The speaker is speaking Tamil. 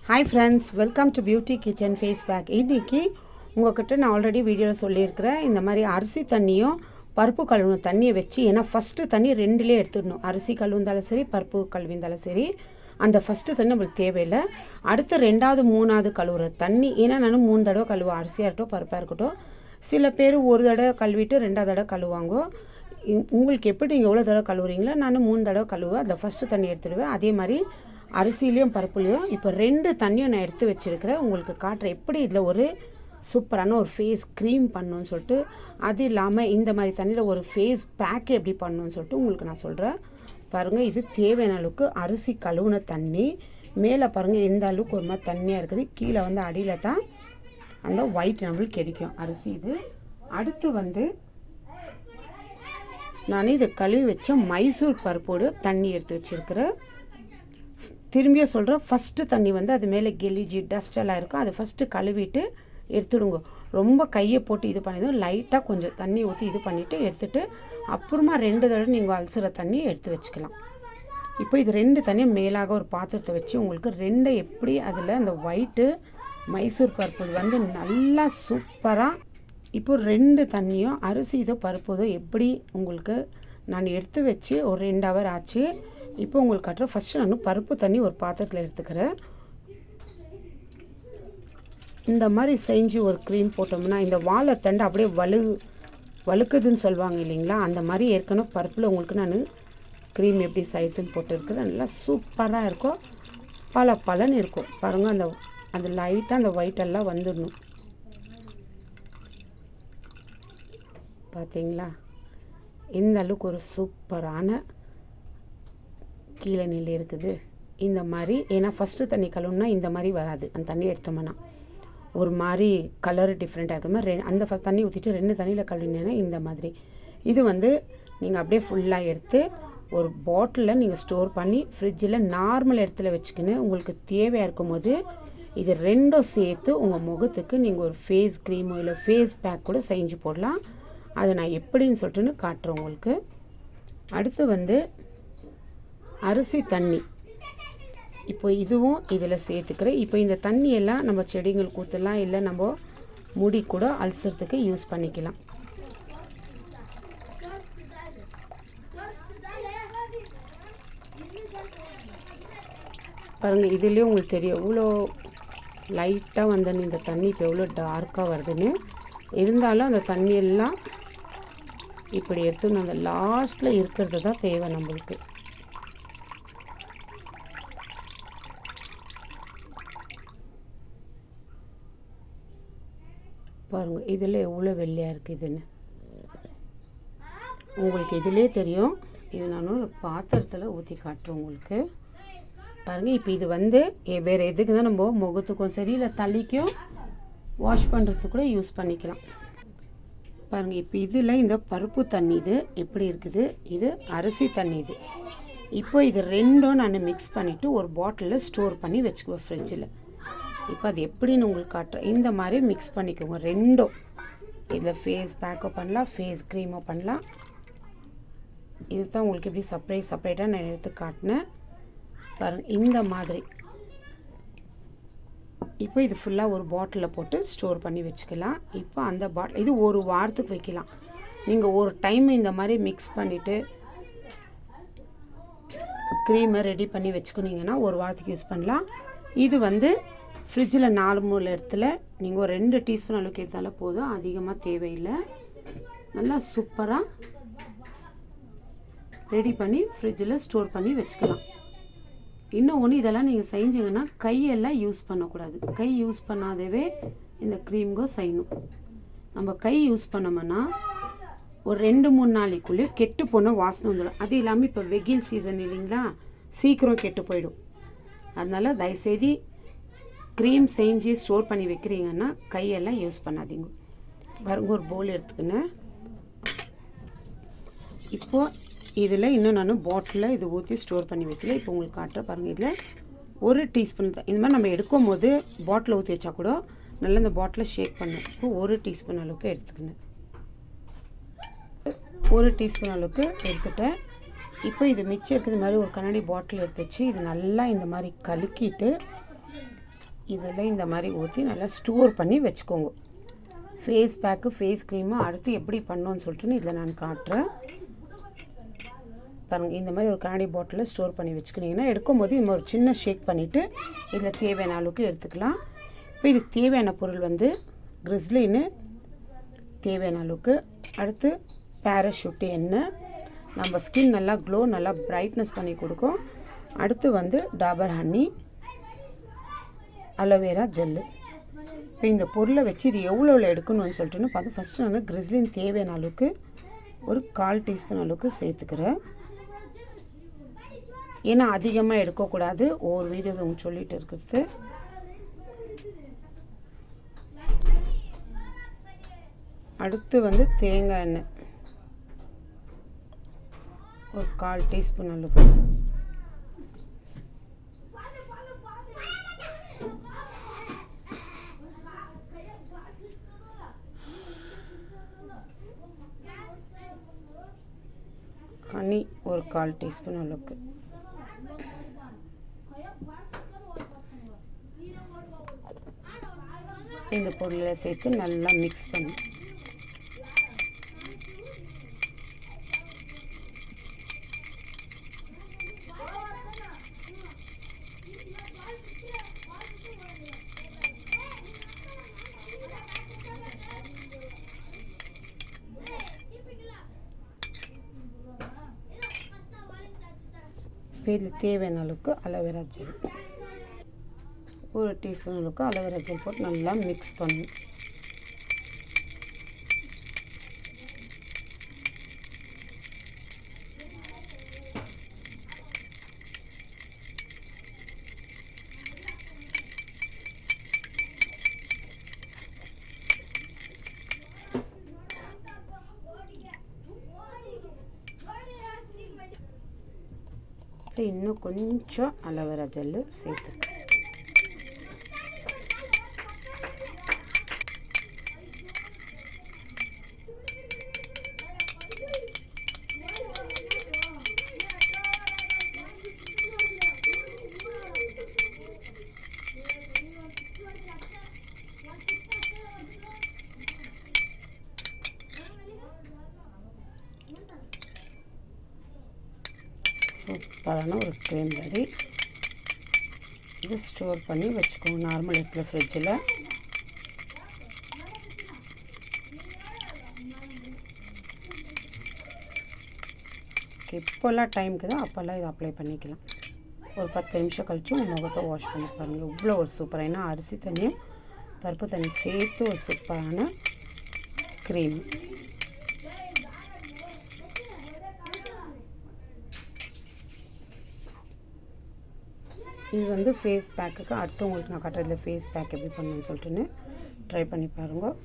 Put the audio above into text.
Hi friends, welcome to beauty kitchen face pack. இன்றைக்கி உங்கள்கிட்ட நான் ஆல்ரெடி வீடியோவில் சொல்லியிருக்கிறேன். இந்த மாதிரி அரிசி தண்ணியும் பருப்பு கழுவணும் தண்ணியை வச்சு, ஏன்னா ஃபஸ்ட்டு தண்ணி ரெண்டுலேயே எடுத்துடணும். அரிசி கழுவிந்தாலும் சரி, பருப்பு கழுவிந்தாலும் சரி, அந்த ஃபஸ்ட்டு தண்ணி நம்மளுக்கு தேவையில்லை. அடுத்து ரெண்டாவது மூணாவது கழுவுற தண்ணி, ஏன்னா நான் 3 தடவை கழுவுவேன். அரிசியாக இருக்கட்டும், பருப்பாக இருக்கட்டும். சில பேர் ஒரு தடவை கழுவிட்டு 2வது தடவை கழுவாங்க. உங்களுக்கு எப்படி நீங்கள் எவ்வளோ தடவை கழுவுறீங்களோ, நான் 3 தடவை கழுவுவேன். அந்த ஃபஸ்ட்டு தண்ணி எடுத்துடுவேன். அதே மாதிரி அரிசிலையும் பருப்புலையும் இப்போ 2 தண்ணியும் நான் எடுத்து வச்சுருக்கிறேன். உங்களுக்கு காட்டுறேன் எப்படி இதில் ஒரு சூப்பரான ஒரு ஃபேஸ் க்ரீம் பண்ணணுன்னு சொல்லிட்டு. அது இல்லாமல் இந்த மாதிரி தண்ணியில் ஒரு ஃபேஸ் பேக்கு எப்படி பண்ணணுன்னு சொல்லிட்டு உங்களுக்கு நான் சொல்கிறேன். பாருங்கள், இது தேவையான அளவுக்கு அரிசி கழுவுன தண்ணி. மேலே பாருங்கள் எந்த அளவுக்கு ஒரு மாதிரி தண்ணியாக இருக்குது. கீழே வந்து அடியில் தான் அந்த ஒயிட் நம்மளுக்கு கிடைக்கும் அரிசி. இது அடுத்து நான் இதை கழுவி வச்ச மைசூர் பருப்போடு தண்ணி எடுத்து வச்சுருக்கிறேன். திரும்பியும் சொல்கிறேன், ஃபஸ்ட்டு தண்ணி அது மேலே கெலிஜி டஸ்ட் எல்லாம் இருக்கும். அதை ஃபஸ்ட்டு கழுவிட்டு எடுத்துடுங்க. ரொம்ப கையை போட்டு இது பண்ணிடும், லைட்டாக கொஞ்சம் தண்ணி ஊற்றி இது பண்ணிவிட்டு எடுத்துகிட்டு அப்புறமா 2 தடவை நீங்கள் அலசுகிற தண்ணியை எடுத்து வச்சுக்கலாம். இப்போ இது 2 தண்ணியும் மேலாக ஒரு பாத்திரத்தை வச்சு உங்களுக்கு 2 எப்படி அதில் அந்த ஒயிட்டு மைசூர் பருப்பு நல்லா சூப்பராக. இப்போ 2 தண்ணியும் அரிசி இதோ பருப்பு இதோ எப்படி உங்களுக்கு நான் எடுத்து வச்சு ஒரு 2 ஹவர் ஆச்சு. இப்போ உங்களுக்கு காட்டுறேன். ஃபஸ்ட்டு நான் பருப்பு தண்ணி ஒரு பாத்திரத்தில் எடுத்துக்கிறேன். இந்த மாதிரி செஞ்சு ஒரு க்ரீம் போட்டோம்னா இந்த வாழைத்தண்டு அப்படியே வழுக்குதுன்னு சொல்லுவாங்க இல்லைங்களா, அந்த மாதிரி ஏற்கனவே பருப்பில் உங்களுக்கு நான் க்ரீம் எப்படி சைத்துன்னு போட்டுருக்குறேன். நல்லா சூப்பராக இருக்கும், பலன்னு இருக்கும். பாருங்கள், அந்த லைட்டாக அந்த ஒயிட்டெல்லாம் வந்துடணும். பார்த்தீங்களா, இந்த அளவுக்கு ஒரு சூப்பரான கீழே நெல் இருக்குது. இந்த மாதிரி ஏன்னா ஃபஸ்ட்டு தண்ணி கழுவுனா இந்த மாதிரி வராது. அந்த தண்ணி எடுத்தோம்னா ஒரு மாதிரி கலர் டிஃப்ரெண்ட்டாக இருக்கிற மாதிரி அந்த தண்ணி ஊற்றிட்டு 2 தண்ணியில் கழுவினேன்னா இந்த மாதிரி. இது நீங்கள் அப்படியே ஃபுல்லாக எடுத்து ஒரு பாட்டிலில் நீங்கள் ஸ்டோர் பண்ணி ஃப்ரிட்ஜில் நார்மல் இடத்துல வச்சுக்கின்னு உங்களுக்கு தேவையாக இருக்கும் போது இது 2ம் சேர்த்து உங்கள் முகத்துக்கு நீங்கள் ஒரு ஃபேஸ் க்ரீமோ இல்லை ஃபேஸ் பேக் கூட செஞ்சு போடலாம். அதை நான் எப்படின்னு சொல்லிட்டுன்னு காட்டுறேன் உங்களுக்கு. அடுத்து அரிசி தண்ணி இப்போ இதுவும் இதில் சேர்த்துக்கிறேன். இப்போ இந்த தண்ணியெல்லாம் நம்ம செடிங்களுக்கு ஊற்றலாம், இல்லை நம்ம முடி கூட அலசுறதுக்கு யூஸ் பண்ணிக்கலாம். பாருங்கள், இதுலேயும் உங்களுக்கு தெரியும் எவ்வளோ லைட்டாக இந்த தண்ணி இப்போ எவ்வளோ டார்க்காக வருதுன்னு. இருந்தாலும் அந்த தண்ணியெல்லாம் இப்படி எடுத்து அந்த லாஸ்ட்டில் இருக்கிறது தான் தேவை நம்மளுக்கு. பாருங்கள், இதில் எவ்வளோ வெள்ளையாக இருக்குதுன்னு உங்களுக்கு இதிலே தெரியும். இது நான் ஒரு பாத்திரத்தில் ஊற்றி காட்டுறேன் உங்களுக்கு. பாருங்கள், இப்போ இது வேறு எதுக்கு தான் நம்ம முகத்துக்கும் சரி இல்லை தலைக்கும் வாஷ் பண்ணுறதுக்கு கூட யூஸ் பண்ணிக்கலாம். பாருங்கள், இப்போ இதில் இந்த பருப்பு தண்ணி இது எப்படி இருக்குது, இது அரிசி தண்ணி இது. இப்போ இது 2ம் நான் மிக்ஸ் பண்ணிவிட்டு ஒரு பாட்டிலில் ஸ்டோர் பண்ணி வச்சுக்குவேன் ஃப்ரிட்ஜில். இப்போ அது எப்படின்னு உங்களுக்கு காட்டுறேன். இந்த மாதிரி மிக்ஸ் பண்ணிக்கோங்க 2ம். இதில் ஃபேஸ் பேக்கோ பண்ணலாம், ஃபேஸ் க்ரீமோ பண்ணலாம். இது தான் உங்களுக்கு எப்படி செப்பரேட்டாக நான் எடுத்து காட்டினேன். பாருங்கள், இந்த மாதிரி. இப்போ இது ஃபுல்லாக ஒரு பாட்டிலில் போட்டு ஸ்டோர் பண்ணி வச்சுக்கலாம். இப்போ அந்த பாட்டில் இது ஒரு வாரத்துக்கு வைக்கலாம். நீங்கள் ஒரு டைம் இந்த மாதிரி மிக்ஸ் பண்ணிவிட்டு க்ரீமை ரெடி பண்ணி வச்சுக்கினீங்கன்னா ஒரு வாரத்துக்கு யூஸ் பண்ணலாம். இது ஃப்ரிட்ஜில் 4 மூணு இடத்துல நீங்கள் ஒரு 2 டீஸ்பூன் அளவுக்கு எடுத்தாலும் போதும், அதிகமாக தேவையில்லை. நல்லா சூப்பராக ரெடி பண்ணி ஃப்ரிட்ஜில் ஸ்டோர் பண்ணி வச்சுக்கலாம். இன்னொன்று, இதெல்லாம் நீங்கள் செஞ்சீங்கன்னா கையெல்லாம் யூஸ் பண்ணக்கூடாது. கை யூஸ் பண்ணாதவே இந்த க்ரீம்கோ செய்யணும். நம்ம கை யூஸ் பண்ணோம்னா ஒரு 2-3 நாளைக்குள்ளே கெட்டு போன வாசனை வந்துடும். அது இல்லாமல் இப்போ வெயில் சீசன் இல்லைங்களா, சீக்கிரம் கெட்டு போயிடும். அதனால் தயவுசெய்து க்ரீம் செஞ்சு ஸ்டோர் பண்ணி வைக்கிறீங்கன்னா கையெல்லாம் யூஸ் பண்ணாதீங்க. பாருங்க, ஒரு பவுல் எடுத்துக்கினேன். இப்போது இதில் இன்னும் நான் பாட்டிலில் இது ஊற்றி ஸ்டோர் பண்ணி வைக்கல. இப்போ உங்களுக்கு காட்டுற பாருங்கள், இதில் 1 டீஸ்பூன் தான். இந்த மாதிரி நம்ம எடுக்கும் போது பாட்டில் ஊற்றி வச்சா கூட நல்லா இந்த பாட்டில் ஷேக் பண்ணணும். இப்போ 1 டீஸ்பூன் அளவுக்கு எடுத்துக்கினேன். 1 டீஸ்பூன் அளவுக்கு எடுத்துட்டேன். இப்போ இது மிச்சம் இருக்குது மாதிரி ஒரு கண்ணாடி பாட்டில் எடுத்து வச்சு இது நல்லா இந்த மாதிரி கலக்கிட்டு இதில் இந்த மாதிரி ஊற்றி நல்லா ஸ்டோர் பண்ணி வச்சுக்கோங்க. ஃபேஸ் பேக்கு ஃபேஸ் க்ரீமு அடுத்து எப்படி பண்ணோன்னு சொல்லிட்டுன்னு இதில் நான் காட்டுறேன் பாருங்கள். இந்த மாதிரி ஒரு கண்ணாடி பாட்டிலில் ஸ்டோர் பண்ணி வச்சுக்கிட்டிங்கன்னா எடுக்கும்போது இந்த ஒரு சின்ன ஷேக் பண்ணிவிட்டு இதில் தேவையான அளவுக்கு எடுத்துக்கலாம். இப்போ இதுக்கு தேவையான பொருள் வந்து கிறிஸ்லின்னு தேவையான அளவுக்கு, அடுத்து பேராஷூட் எண்ணெய், நம்ம ஸ்கின் நல்லா க்ளோ நல்லா பிரைட்னஸ் பண்ணி கொடுக்கும். அடுத்து வந்து டாபர் ஹனி, அலோவேரா ஜெல்லு. இப்போ இந்த பொருளை வச்சு இது எவ்வளோ எடுக்கணும்னு சொல்லிட்டுன்னு பார்த்து ஃபஸ்ட்டு நான் கிறிஸ்லின் தேவையான அளவுக்கு ஒரு 1/4 டீஸ்பூன் அளவுக்கு சேர்த்துக்கிறேன். ஏன்னா அதிகமாக எடுக்கக்கூடாது, ஒவ்வொரு வீடியோஸ் உங்களுக்கு சொல்லிட்டு இருக்கிறது. அடுத்து வந்து தேங்காய் எண்ணெய் ஒரு 1/4 டீஸ்பூன் அளவுக்கு. ஹனி ஒரு 1/4 டீஸ்பூன் அளவுக்கு. இந்த பொருளை சேர்த்து நல்லா மிக்ஸ் பண்ணி இதில் தேவையான அளவுக்கு அலோவேரா ஜெல் ஒரு டீஸ்பூன் அளவுக்கு அலோவேரா ஜெல் போட்டு நல்லா மிக்ஸ் பண்ணணும். இன்னும் கொஞ்சம் அலோவேரா ஜெல்லு சேர்த்து சூப்பரான ஒரு க்ரீம் ரெடி. இது ஸ்டோர் பண்ணி வச்சுக்கோங்க நார்மல் இடத்துல ஃப்ரிட்ஜில். எப்போல்லாம் டைமுக்கு தான் அப்போல்லாம் இதை அப்ளை பண்ணிக்கலாம். ஒரு 10 நிமிஷம் கழிச்சு உங்கள் முகத்தை வாஷ் பண்ணி பாருங்கள். இவ்வளோ ஒரு சூப்பராக, ஏன்னா அரிசி தண்ணியும் பருப்பு தண்ணி சேர்த்து ஒரு சூப்பரான க்ரீம். இது வந்து ஃபேஸ் பேக்குக்கு அடுத்து உங்களுக்கு நான் காட்டுறதுல ஃபேஸ் பேக் எப்படி பண்ணணும்னு சொல்லிட்டுன்னு ட்ரை பண்ணி பாருங்கள்.